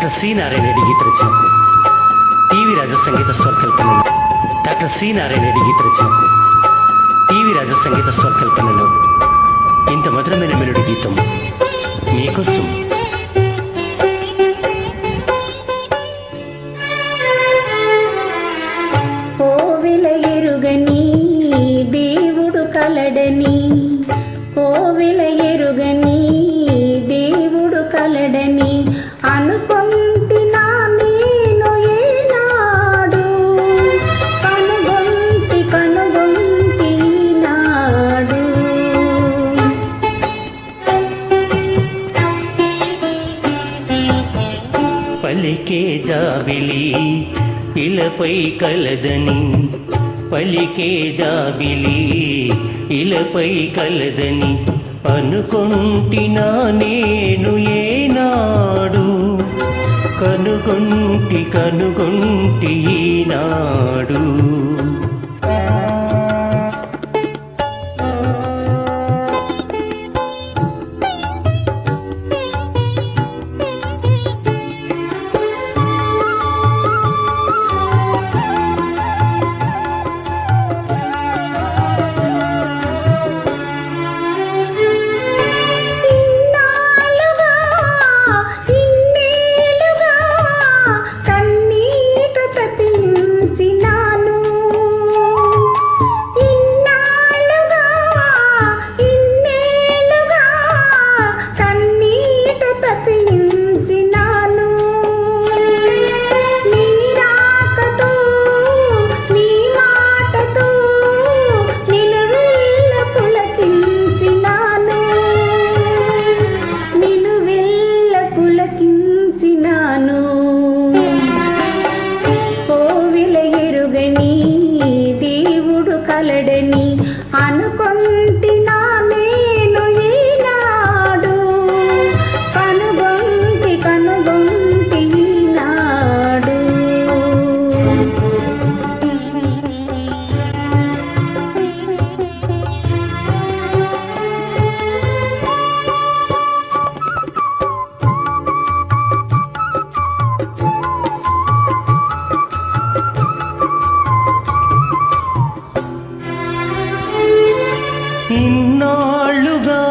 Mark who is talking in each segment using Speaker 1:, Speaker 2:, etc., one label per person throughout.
Speaker 1: Doctor C Narayana Reddy గీత రచన, TV రాజా సంగీత స్వరకల్పనలో doctor C Narayana Reddy గీత రచన, TV రాజా సంగీత స్వరకల్పనలో ఇంత మధురమైన melody గీతం మీకోసం.
Speaker 2: కోవెల ఎరుగని దేవుడు కలడని, కోవెల ఎరుగని దేవుడు కలడని అనుకొంటినా నేను ఏనాడు, కనుగొంటి నాడు.
Speaker 1: పలికే జాబిలి ఇలపై కలదని, పలికే జాబిలి ఇలపై కలదని అనుకొంటినా నేను ఏనాడు, కనుగొంటి ఈనాడు. దేవుడు కలడని అనుకొంటినా నేను ఈనాడు, కనుగొంటి ఈనాడు. ఇన్నాళ్ళుగా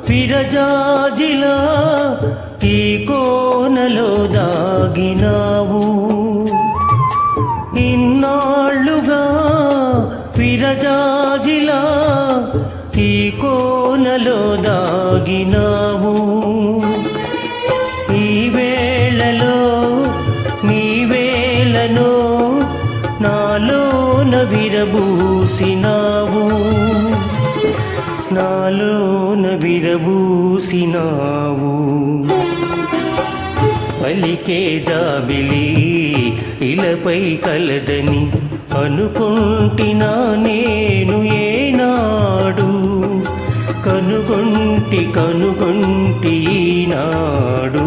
Speaker 1: విరజాజిలా ఈ కోనలో దాగినావు, ఇన్నాళ్ళుగా విరజాజిలా ఈ కోనలో దాగినావు. ఈ వేళలో నీ వేళలో నాలోన విరబూసినావు, నాలోన విరబూసినావు. పలికే జాబిలి ఇలపై కలదని అనుకొంటినా నేను ఏనాడు, కనుగొంటి ఈనాడు.